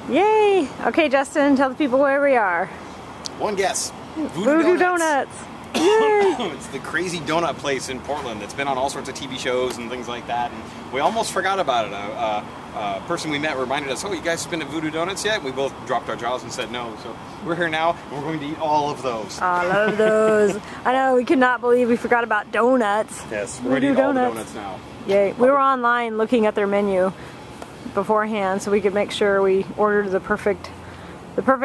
Yay! Okay, Justin, tell the people where we are. One guess. Voodoo Doughnuts. Yay! It's the crazy donut place in Portland that's been on all sorts of TV shows and things like that. And we almost forgot about it. A person we met reminded us, oh, you guys have been to Voodoo Doughnuts yet? We both dropped our jaws and said no. So we're here now, and we're going to eat all of those. All of those. I know, we could not believe we forgot about donuts. Yes, we're going to eat all the donuts now. Yay. We were online looking at their menu beforehand so we could make sure we ordered the perfect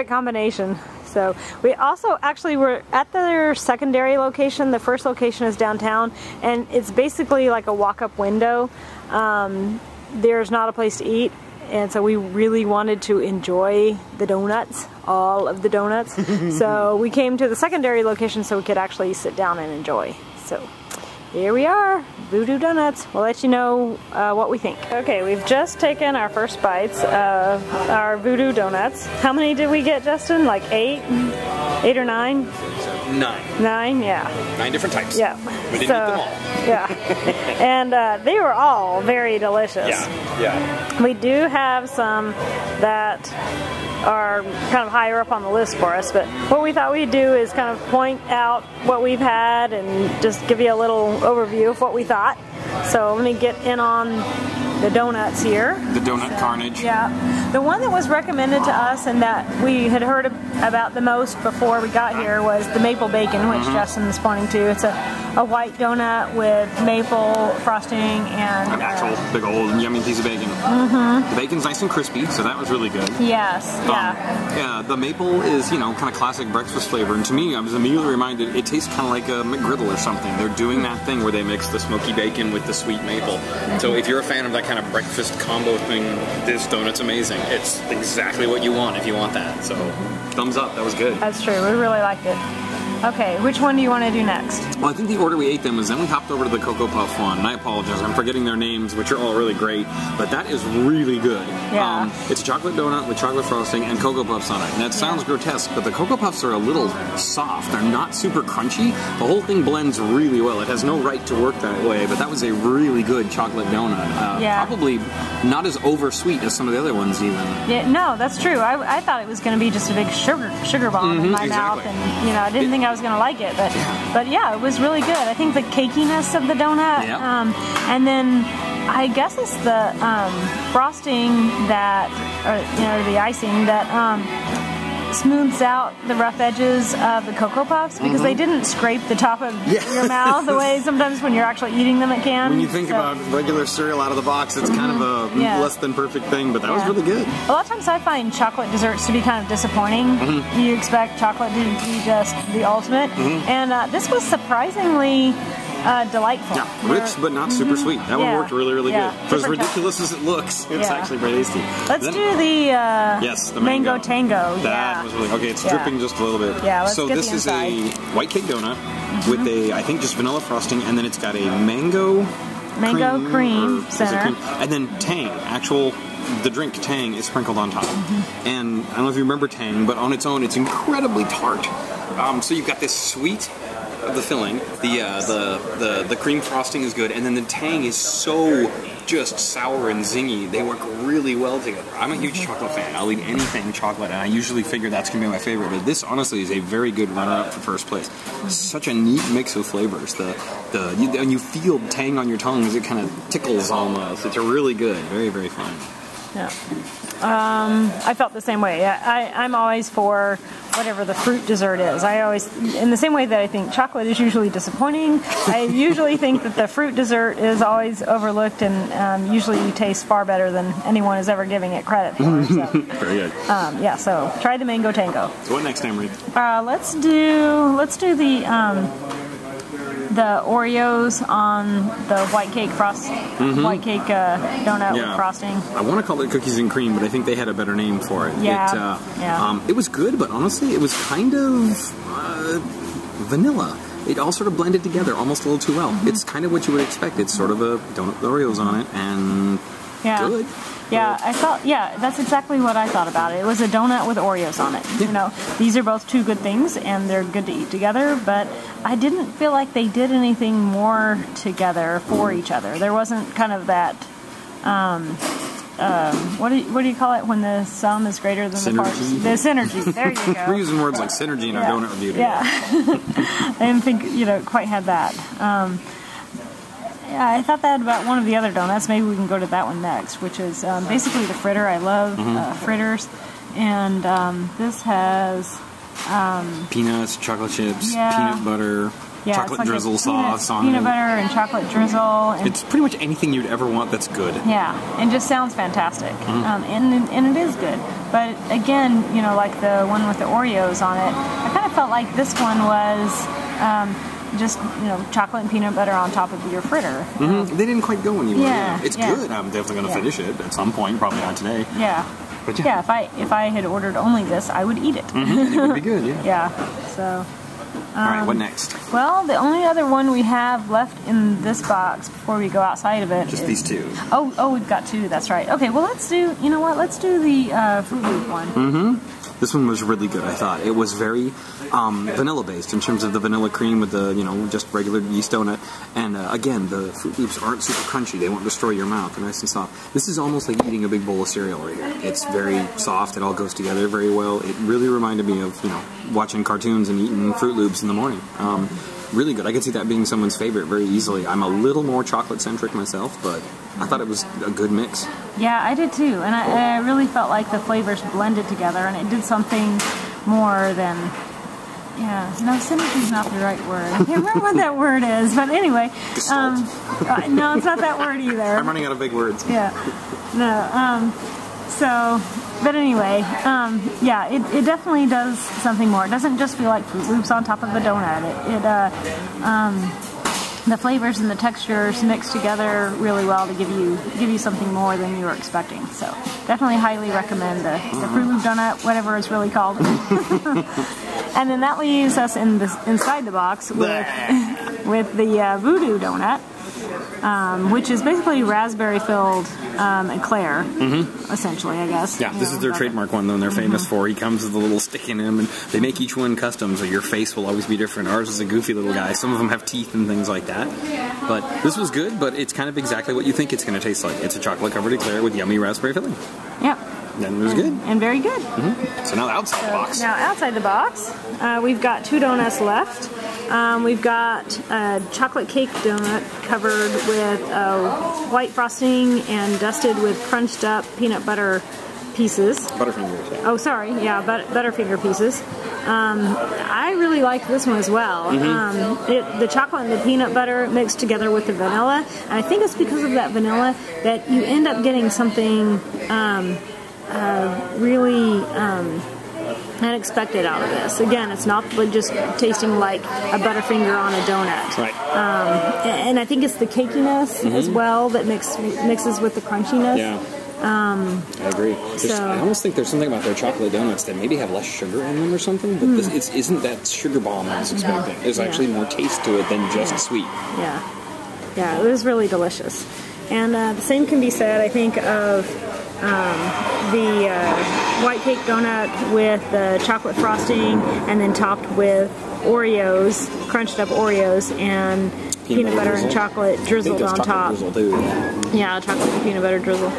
combination. So we also actually were at their secondary location. The first location is downtown, and it's basically like a walk-up window. There's not a place to eat, and so we really wanted to enjoy the donuts, all of the donuts. So we came to the secondary location so we could actually sit down and enjoy. So here we are, Voodoo Doughnuts. We'll let you know what we think. Okay, we've just taken our first bites of our Voodoo Doughnuts. How many did we get, Justin? Like 8? 8 or 9? 9. 9, yeah. 9 different types. Yeah. We didn't eat them all. Yeah. And they were all very delicious. Yeah, yeah. We do have some that are kind of higher up on the list for us, but what we thought we'd do is kind of point out what we've had and just give you a little overview of what we thought. So let me get in on the donuts here. The donut carnage. Yeah. The one that was recommended to us and that we had heard about the most before we got here was the maple bacon, which Justin is pointing to. It's a white donut with maple frosting and... An actual big old yummy piece of bacon. The bacon's nice and crispy, so that was really good. Yes, yeah. Yeah, the maple is, you know, kind of classic breakfast flavor, and to me, I was immediately reminded, it tastes kind of like a McGriddle or something. They're doing that thing where they mix the smoky bacon with the sweet maple. So if you're a fan of that kind of breakfast combo thing, this donut's amazing. It's exactly what you want if you want that. So thumbs up, that was good. That's true, we really liked it. Okay, which one do you want to do next? Well, I think the order we ate them was then we hopped over to the Cocoa Puff one, and I apologize, I'm forgetting their names, which are all really great, but that is really good. Yeah. It's a chocolate donut with chocolate frosting and Cocoa Puffs on it, and that sounds grotesque, but the Cocoa Puffs are a little soft. They're not super crunchy. The whole thing blends really well. It has no right to work that way, but that was a really good chocolate donut. Probably not as oversweet as some of the other ones even. Yeah, no, that's true. I thought it was going to be just a big sugar bomb in my mouth, and you know, I didn't think I was going to like it, but yeah, it was really good. I think the cakiness of the donut, and then I guess it's the frosting that, or you know, the icing that smooths out the rough edges of the Cocoa Puffs, because they didn't scrape the top of your mouth the way sometimes when you're actually eating them it can. When you think about regular cereal out of the box, it's kind of a less than perfect thing, but that was really good. A lot of times I find chocolate desserts to be kind of disappointing. You expect chocolate to be just the ultimate, and this was surprisingly delightful. Yeah, rich but not super sweet. That one worked really, really good. For as ridiculous as it looks, it's actually pretty tasty. Let's do the mango tango. That was really okay. It's dripping just a little bit. Yeah, so this is a white cake donut with a, I think, just vanilla frosting, and then it's got a mango cream center, and then Tang, the drink Tang is sprinkled on top. And I don't know if you remember Tang, but on its own, it's incredibly tart. So you've got this sweet of the filling, the cream frosting is good, and then the Tang is so just sour and zingy. They work really well together. I'm a huge chocolate fan. I'll eat anything chocolate, and I usually figure that's gonna be my favorite, but this honestly is a very good runner-up for first place. Such a neat mix of flavors. And you feel Tang on your tongue as it kind of tickles almost. It's really good. Very, very fun. Yeah. I felt the same way. I'm always for whatever the fruit dessert is. I always, in the same way that I think chocolate is usually disappointing, I usually think that the fruit dessert is always overlooked and usually tastes far better than anyone is ever giving it credit for. So. Very good. Yeah, so try the mango tango. So what next, Emery? Let's do the Oreos on the white cake donut with frosting. I want to call it cookies and cream, but I think they had a better name for it. It was good, but honestly, it was kind of vanilla. It all sort of blended together almost a little too well. It's kind of what you would expect. It's sort of a donut with Oreos on it, and good. Yeah, that's exactly what I thought about it. It was a donut with Oreos on it. You know, these are both two good things, and they're good to eat together, but I didn't feel like they did anything more together for each other. There wasn't kind of that what do you call it when the sum is greater than the parts? The synergy. There you go. We're using words like synergy in our donut review today. Yeah. I didn't think, quite had that. Yeah, I thought that about one of the other donuts. Maybe we can go to that one next, which is basically the fritter. I love fritters. And this has... peanuts, chocolate chips, yeah. peanut butter, yeah, chocolate like drizzle sauce on peanut it. butter and chocolate drizzle. And it's pretty much anything you'd ever want that's good. Yeah, and just sounds fantastic. And it is good. But again, like the one with the Oreos on it, I kind of felt like this one was just, chocolate and peanut butter on top of your fritter. They didn't quite go anywhere. Yeah, It's good. I'm definitely going to finish it at some point, probably not today. Yeah. But yeah, if I had ordered only this, I would eat it. It would be good, yeah. Yeah, so... All right, what next? Well, the only other one we have left in this box before we go outside of it Just these two. Oh, we've got two, that's right. Okay, well, let's do, let's do the Fruit Loop one. This one was really good, I thought. It was very vanilla-based in terms of the vanilla cream with the, just regular yeast donut. And again, the Fruit Loops aren't super crunchy. They won't destroy your mouth. They're nice and soft. This is almost like eating a big bowl of cereal right here. It's very soft. It all goes together very well. It really reminded me of, watching cartoons and eating Fruit Loops in the morning. Really good. I could see that being someone's favorite very easily. I'm a little more chocolate-centric myself, but I thought it was a good mix. Yeah, I did too. And I really felt like the flavors blended together, and it did something more than... Yeah, no, synergy is not the right word. I can't remember what that word is, but anyway. No, it's not that word either. I'm running out of big words. Yeah. No, but anyway, yeah, it definitely does something more. It doesn't just feel like Fruit Loops on top of a donut. The flavors and the textures mix together really well to give you something more than you were expecting. So definitely highly recommend the Fruit Loop donut, whatever it's really called. And then that leaves us inside the box with the Voodoo Donut, which is basically raspberry-filled eclair, essentially, I guess. Yeah, this is their trademark one, though, and they're famous for. He comes with a little stick in him, and they make each one custom, so your face will always be different. Ours is a goofy little guy. Some of them have teeth and things like that. But this was good, but it's kind of exactly what you think it's going to taste like. It's a chocolate-covered eclair with yummy raspberry filling. Yep. And it was good. And very good. So now outside the box. Now outside the box, we've got two donuts left. We've got a chocolate cake donut covered with white frosting and dusted with crunched up peanut butter pieces. Butterfingers, yeah. Oh, sorry. Yeah, Butterfinger pieces. I really like this one as well. The chocolate and the peanut butter mixed together with the vanilla. And I think it's because of that vanilla that you end up getting something really unexpected out of this. Again, it's not just tasting like a Butterfinger on a donut. Right. And I think it's the cakiness as well that mixes with the crunchiness. Yeah. I agree. I almost think there's something about their chocolate donuts that maybe have less sugar in them or something, but this isn't that sugar bomb I was expecting. There's actually more taste to it than just sweet. Yeah. Yeah, it was really delicious. And the same can be said, I think, of the white cake donut with the chocolate frosting and then topped with Oreos, crunched up Oreos, and peanut butter and chocolate drizzled on top. Drizzle too. Yeah, chocolate and peanut butter drizzle.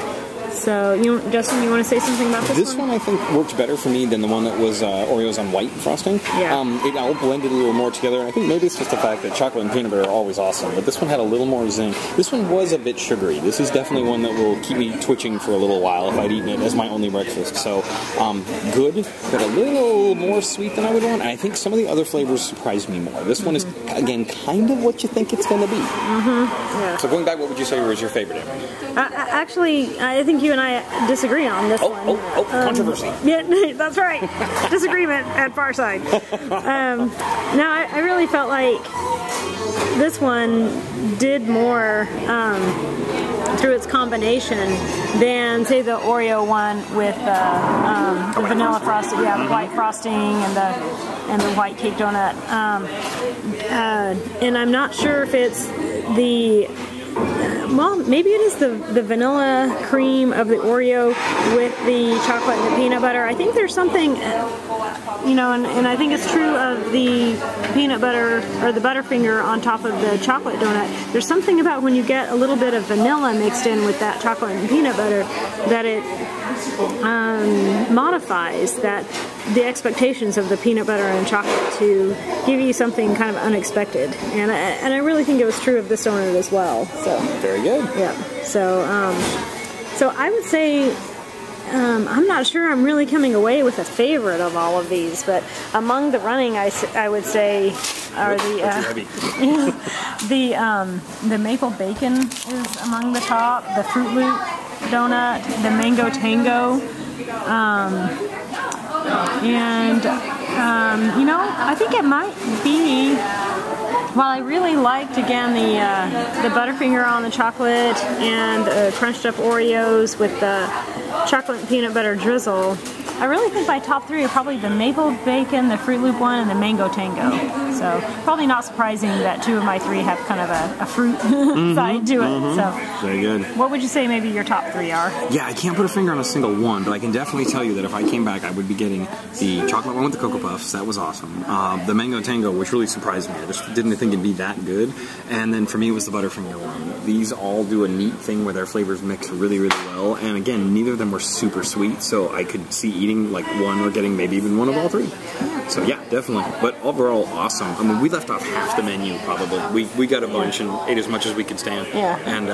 So, Justin, you want to say something about this one? This one I think worked better for me than the one that was Oreos on white frosting. Yeah. It all blended a little more together. I think maybe it's just the fact that chocolate and peanut butter are always awesome, but this one had a little more zing. This one was a bit sugary. This is definitely one that will keep me twitching for a little while if I'd eaten it as my only breakfast. So, good, but a little more sweet than I would want. And I think some of the other flavors surprised me more. This one is, again, kind of what you think it's going to be. Yeah. So going back, what would you say was your favorite? Actually, I think you and I disagree on this one. Controversy. Yeah, that's right. Disagreement at far side. No, I really felt like this one did more through its combination than, say, the Oreo one with the vanilla frosting, the white frosting and the white cake donut. And I'm not sure if it's the well, maybe it is the vanilla cream of the Oreo with the chocolate and the peanut butter. I think there's something, you know, and I think it's true of the peanut butter or the Butterfinger on top of the chocolate donut. There's something about when you get a little bit of vanilla mixed in with that chocolate and peanut butter that it modifies the expectations of the peanut butter and chocolate to give you something kind of unexpected. And I really think it was true of this donut as well. So very good. Yeah. So so I would say I'm not sure I'm really coming away with a favorite of all of these, but among the running, I would say are the maple bacon is among the top, the Fruit Loop donut, the Mango Tango, and you know, I think it might be. While I really liked, again, the Butterfinger on the chocolate and crunched up Oreos with the chocolate and peanut butter drizzle, I really think my top three are probably the maple bacon, the Fruit Loop one, and the Mango Tango. So probably not surprising that two of my three have kind of a fruit side to it. So very good. What would you say maybe your top three are? Yeah, I can't put a finger on a single one, but I can definitely tell you that if I came back, I would be getting the chocolate one with the Cocoa Puffs. That was awesome. The Mango Tango, which really surprised me. I just didn't think it'd be that good. And then for me, it was the Butterfinger one. These all do a neat thing where their flavors mix really, really well. And again, neither of them were super sweet, so I could see eating like one or getting maybe even one of all three. So yeah, definitely. But overall, awesome. I mean, we left off half the menu probably. We got a bunch and ate as much as we could stand. Yeah. And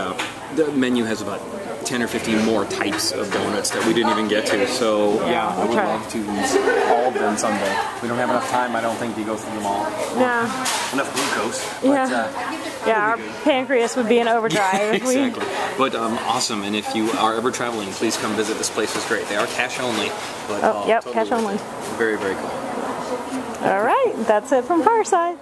the menu has about 10 or 15 more types of donuts that we didn't even get to. So yeah, I would love to eat all of them someday. We don't have enough time, I don't think, to go through them all. No. Enough glucose. But, yeah, our pancreas would be in overdrive. Exactly. But awesome. And if you are ever traveling, please come visit. This place is great. They are cash only. But, yep, totally cash only. Very, very cool. All right, that's it from Fireside.